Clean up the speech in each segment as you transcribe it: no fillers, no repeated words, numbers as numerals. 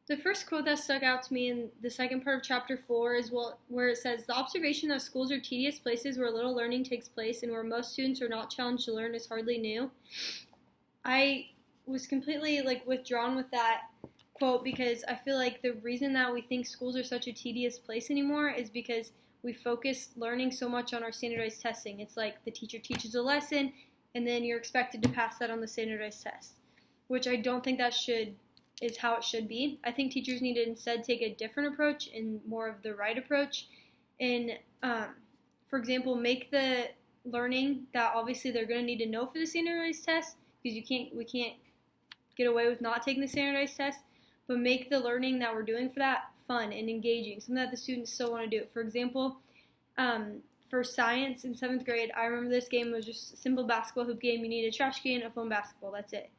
The first quote that stuck out to me in the second part of chapter 4 is where it says, "The observation that schools are tedious places where little learning takes place and where most students are not challenged to learn is hardly new." I was completely withdrawn with that quote because I feel like the reason that we think schools are such a tedious place anymore is because we focus learning so much on our standardized testing. It's like the teacher teaches a lesson and then you're expected to pass that on the standardized test, which I don't think that is how it should be. I think teachers need to instead take a different approach and more of the right approach. And for example, make the learning that obviously they're going to need to know for the standardized test, because we can't get away with not taking the standardized test, but make the learning that we're doing for that fun and engaging, something that the students still want to do. For example, for science in 7th grade, I remember this game was just a simple basketball hoop game. You need a trash can, a foam basketball, that's it.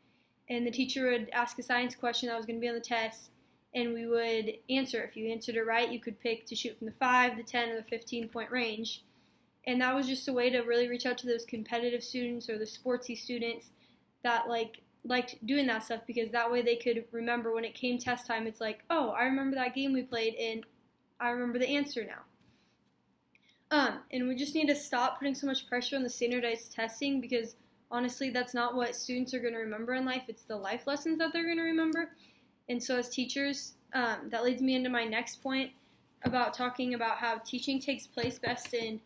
And the teacher would ask a science question that was going to be on the test, and we would answer. If you answered it right, you could pick to shoot from the 5, the 10, or the 15-point range. And that was just a way to really reach out to those competitive students or the sportsy students that liked doing that stuff, because that way they could remember when it came test time. It's like, oh, I remember that game we played, and I remember the answer now. And we just need to stop putting so much pressure on the standardized testing, because honestly, that's not what students are going to remember in life. It's the life lessons that they're going to remember. And so as teachers, that leads me into my next point about talking about how teaching takes place best in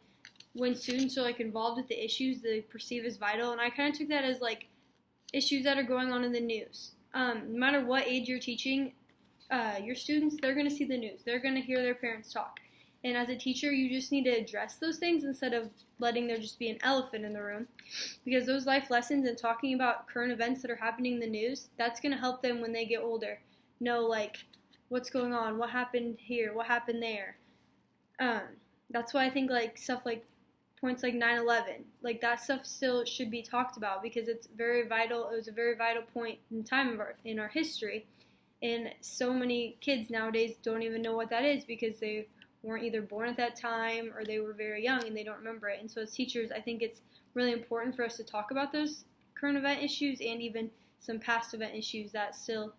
when students are involved with the issues they perceive as vital. And I kind of took that as issues that are going on in the news. No matter what age you're teaching your students, they're going to see the news. They're going to hear their parents talk. And as a teacher, you just need to address those things instead of letting there just be an elephant in the room. Because those life lessons and talking about current events that are happening in the news, that's going to help them when they get older know, what's going on, what happened here, what happened there. That's why I think, stuff like points like 9/11, that stuff still should be talked about, because it's very vital. It was a very vital point in time in our history. And so many kids nowadays don't even know what that is because they weren't either born at that time or they were very young and they don't remember it. And so as teachers, I think it's really important for us to talk about those current event issues and even some past event issues that still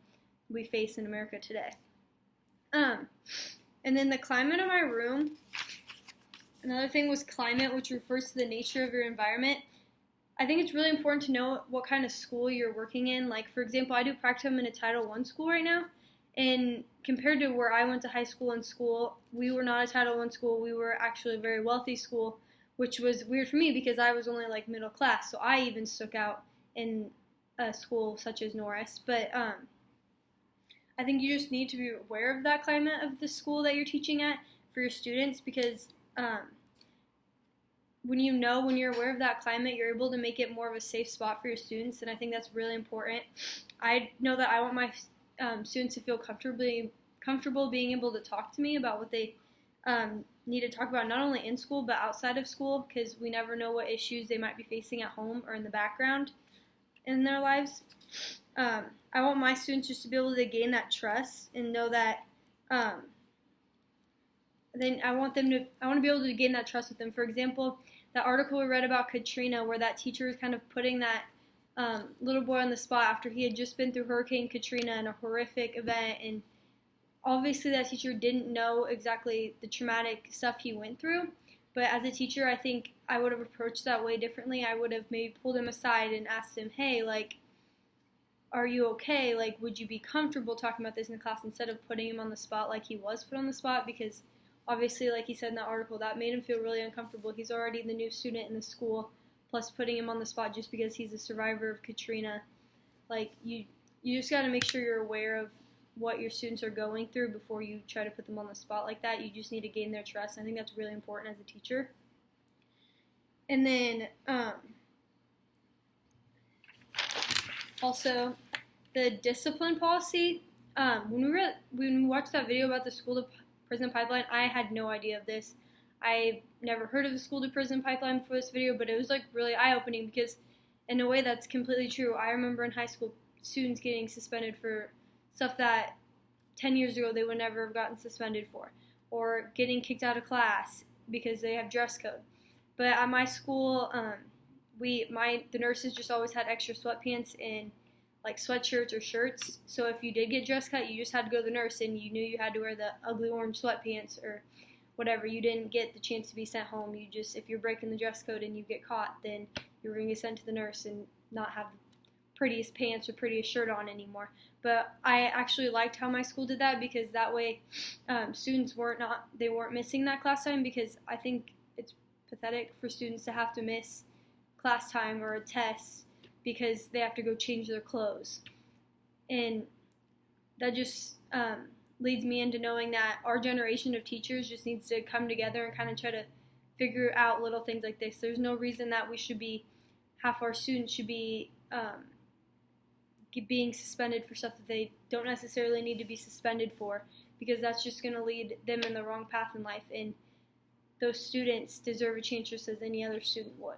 we face in America today. And then the climate of my room. Another thing was climate, which refers to the nature of your environment. I think it's really important to know what kind of school you're working in. For example, I do practicum in a Title I school right now. And compared to where I went to high school and school, we were not a Title I school. We were actually a very wealthy school, which was weird for me because I was only middle class. So I even stuck out in a school such as Norris. But I think you just need to be aware of that climate of the school that you're teaching at for your students, because when you're aware of that climate, you're able to make it more of a safe spot for your students. And I think that's really important. I know that I want my students to feel comfortable being able to talk to me about what they need to talk about, not only in school but outside of school, because we never know what issues they might be facing at home or in the background in their lives. I want my students just to be able to gain that trust and know that then I want to be able to gain that trust with them. For example, that article we read about Katrina, where that teacher was kind of putting that little boy on the spot after he had just been through Hurricane Katrina and a horrific event, and obviously that teacher didn't know exactly the traumatic stuff he went through. But as a teacher, I think I would have approached that way differently. I would have maybe pulled him aside and asked him, hey, are you okay? Would you be comfortable talking about this in the class, instead of putting him on the spot like he was put on the spot? Because obviously, like he said in that article, that made him feel really uncomfortable. He's already the new student in the school, plus putting him on the spot just because he's a survivor of Katrina. You just got to make sure you're aware of what your students are going through before you try to put them on the spot like that. You just need to gain their trust. I think that's really important as a teacher. And then also the discipline policy. When we watched that video about the school to prison pipeline, I had no idea of this. I never heard of the school to prison pipeline before this video, but it was really eye-opening, because in a way that's completely true. I remember in high school students getting suspended for stuff that 10 years ago they would never have gotten suspended for, or getting kicked out of class because they have dress code. But at my school, the nurses just always had extra sweatpants and like sweatshirts or shirts. So if you did get dress cut, you just had to go to the nurse and you knew you had to wear the ugly orange sweatpants or whatever. You didn't get the chance to be sent home. You just, if you're breaking the dress code and you get caught, then you're going to get sent to the nurse and not have the prettiest pants or prettiest shirt on anymore. But I actually liked how my school did that, because that way students weren't missing that class time, because I think it's pathetic for students to have to miss class time or a test because they have to go change their clothes. And that just leads me into knowing that our generation of teachers just needs to come together and kind of try to figure out little things like this. There's no reason that we should be, half our students should be being suspended for stuff that they don't necessarily need to be suspended for, because that's just going to lead them in the wrong path in life, and those students deserve a chance just as any other student would.